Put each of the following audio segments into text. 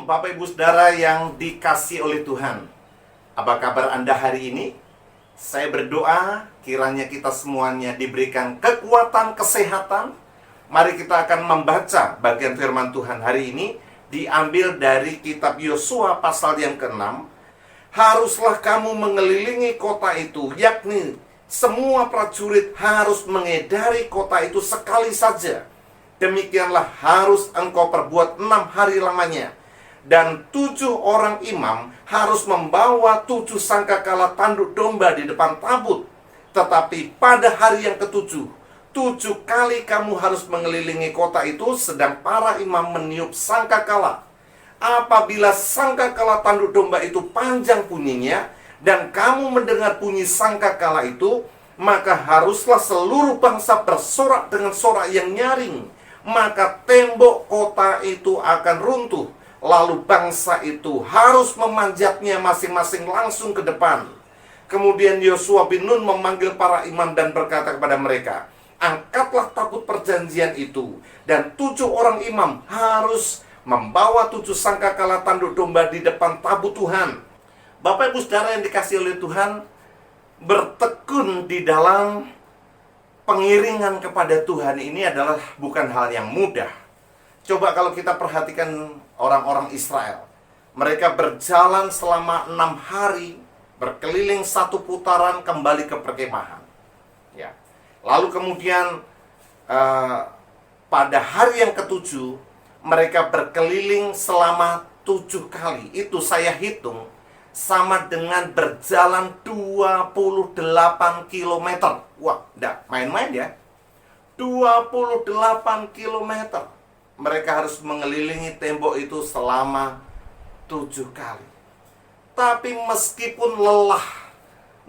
Shalom Bapak Ibu Saudara yang dikasihi oleh Tuhan. Apa kabar Anda hari ini? Saya berdoa kiranya kita semuanya diberikan kekuatan, kesehatan. Mari kita akan membaca bagian firman Tuhan hari ini. Diambil dari kitab Yosua pasal yang ke-6. Haruslah kamu mengelilingi kota itu, yakni semua prajurit harus mengedari kota itu sekali saja. Demikianlah harus engkau perbuat 6 hari lamanya. Dan 7 orang imam harus membawa 7 sangkakala tanduk domba di depan tabut. Tetapi pada hari yang ke-7, 7 kali kamu harus mengelilingi kota itu, sedang para imam meniup sangkakala. Apabila sangkakala tanduk domba itu panjang bunyinya, dan kamu mendengar bunyi sangkakala itu, maka haruslah seluruh bangsa bersorak dengan sorak yang nyaring. Maka tembok kota itu akan runtuh. Lalu bangsa itu harus memanjatnya masing-masing langsung ke depan. Kemudian Yosua bin Nun memanggil para imam dan berkata kepada mereka, angkatlah tabut perjanjian itu, dan 7 orang imam harus membawa 7 sangkakala tanduk domba di depan tabut Tuhan. Bapak Ibu Saudara yang dikasihi oleh Tuhan, bertekun di dalam pengiringan kepada Tuhan ini adalah bukan hal yang mudah. Coba kalau kita perhatikan orang-orang Israel. Mereka berjalan selama 6 hari, berkeliling 1 putaran kembali ke perkemahan. Ya. Lalu kemudian pada hari yang ke-7, mereka berkeliling selama 7 kali. Itu saya hitung sama dengan berjalan 28 km. Wah, enggak main-main ya. 28 km. Mereka harus mengelilingi tembok itu selama 7 kali. Tapi meskipun lelah,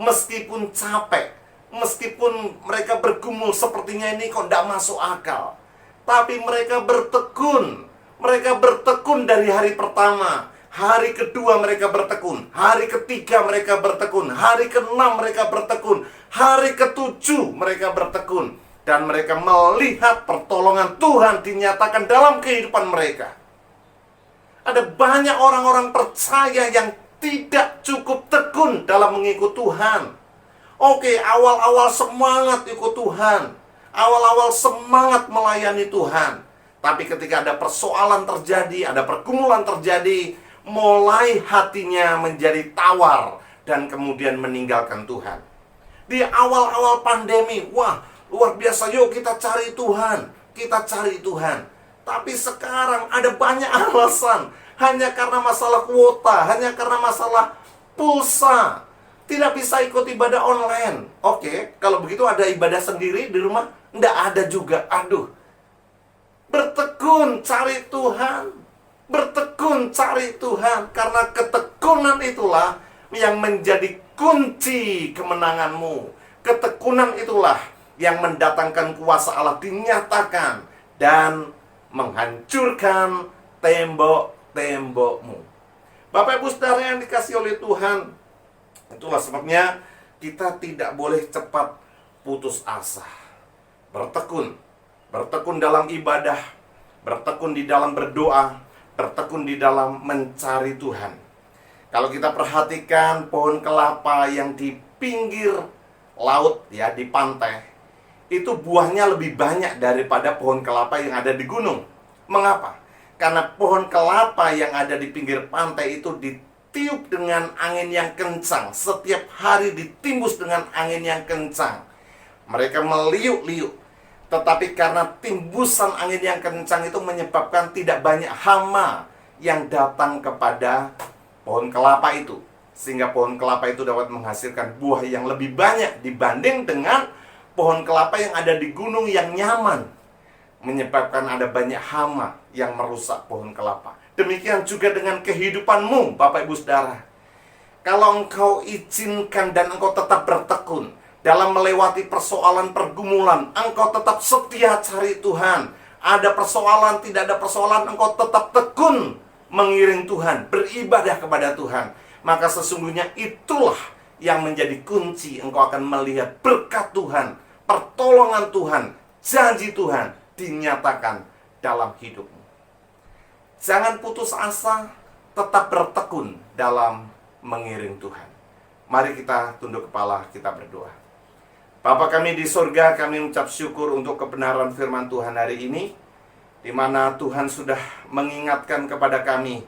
meskipun capek, meskipun mereka bergumul sepertinya ini kok enggak masuk akal, tapi mereka bertekun. Mereka bertekun dari hari pertama. Hari kedua mereka bertekun, hari ketiga mereka bertekun, hari ke-6 mereka bertekun, hari ke-7 mereka bertekun. Dan mereka melihat pertolongan Tuhan dinyatakan dalam kehidupan mereka. Ada banyak orang-orang percaya yang tidak cukup tekun dalam mengikut Tuhan. Oke, awal-awal semangat ikut Tuhan, awal-awal semangat melayani Tuhan. Tapi ketika ada persoalan terjadi, ada pergumulan terjadi, mulai hatinya menjadi tawar dan kemudian meninggalkan Tuhan. Di awal-awal pandemi, wah luar biasa, yuk kita cari Tuhan, kita cari Tuhan. Tapi sekarang ada banyak alasan, hanya karena masalah kuota, hanya karena masalah pulsa, tidak bisa ikut ibadah online. Oke, kalau begitu ada ibadah sendiri di rumah? Nggak ada juga, aduh. Bertekun cari Tuhan. Bertekun cari Tuhan, karena ketekunan itulah yang menjadi kunci kemenanganmu. Ketekunan itulah yang mendatangkan kuasa Allah dinyatakan dan menghancurkan tembok-tembokmu. Bapak Ibu Saudara yang dikasihi oleh Tuhan, itulah sebabnya kita tidak boleh cepat putus asa. Bertekun, bertekun dalam ibadah, bertekun di dalam berdoa, bertekun di dalam mencari Tuhan. Kalau kita perhatikan pohon kelapa yang di pinggir laut, ya, di pantai, itu buahnya lebih banyak daripada pohon kelapa yang ada di gunung. Mengapa? Karena pohon kelapa yang ada di pinggir pantai itu ditiup dengan angin yang kencang. Setiap hari ditimbus dengan angin yang kencang. Mereka meliuk-liuk. Tetapi karena timbusan angin yang kencang itu menyebabkan tidak banyak hama yang datang kepada pohon kelapa itu. Sehingga pohon kelapa itu dapat menghasilkan buah yang lebih banyak dibanding dengan pohon kelapa yang ada di gunung yang nyaman. Menyebabkan ada banyak hama yang merusak pohon kelapa. Demikian juga dengan kehidupanmu, Bapak Ibu Saudara. Kalau engkau izinkan dan engkau tetap bertekun dalam melewati persoalan pergumulan, engkau tetap setia cari Tuhan. Ada persoalan, tidak ada persoalan, engkau tetap tekun mengiring Tuhan, beribadah kepada Tuhan. Maka sesungguhnya itulah yang menjadi kunci engkau akan melihat berkat Tuhan, pertolongan Tuhan, janji Tuhan dinyatakan dalam hidupmu. Jangan putus asa, tetap bertekun dalam mengiring Tuhan. Mari kita tunduk kepala, kita berdoa. Bapa kami di surga, kami mengucap syukur untuk kebenaran firman Tuhan hari ini, di mana Tuhan sudah mengingatkan kepada kami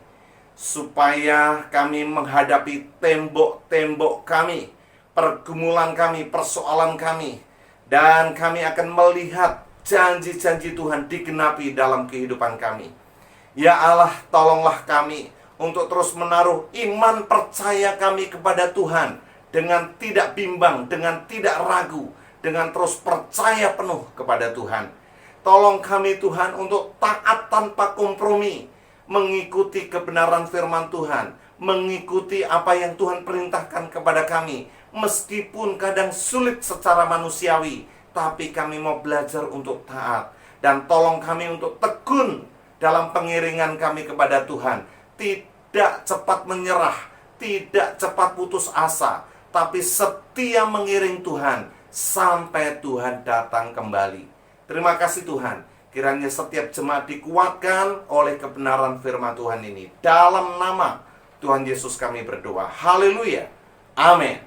supaya kami menghadapi tembok-tembok kami, pergumulan kami, persoalan kami, dan kami akan melihat janji-janji Tuhan digenapi dalam kehidupan kami. Ya Allah, tolonglah kami untuk terus menaruh iman percaya kami kepada Tuhan dengan tidak bimbang, dengan tidak ragu, dengan terus percaya penuh kepada Tuhan. Tolong kami Tuhan untuk taat tanpa kompromi, mengikuti kebenaran firman Tuhan, mengikuti apa yang Tuhan perintahkan kepada kami, meskipun kadang sulit secara manusiawi, tapi kami mau belajar untuk taat. Dan tolong kami untuk tekun dalam pengiringan kami kepada Tuhan, tidak cepat menyerah, tidak cepat putus asa, tapi setia mengiring Tuhan sampai Tuhan datang kembali. Terima kasih Tuhan. Kiranya setiap jemaat dikuatkan oleh kebenaran firman Tuhan ini. Dalam nama Tuhan Yesus kami berdoa. Haleluya. Amin.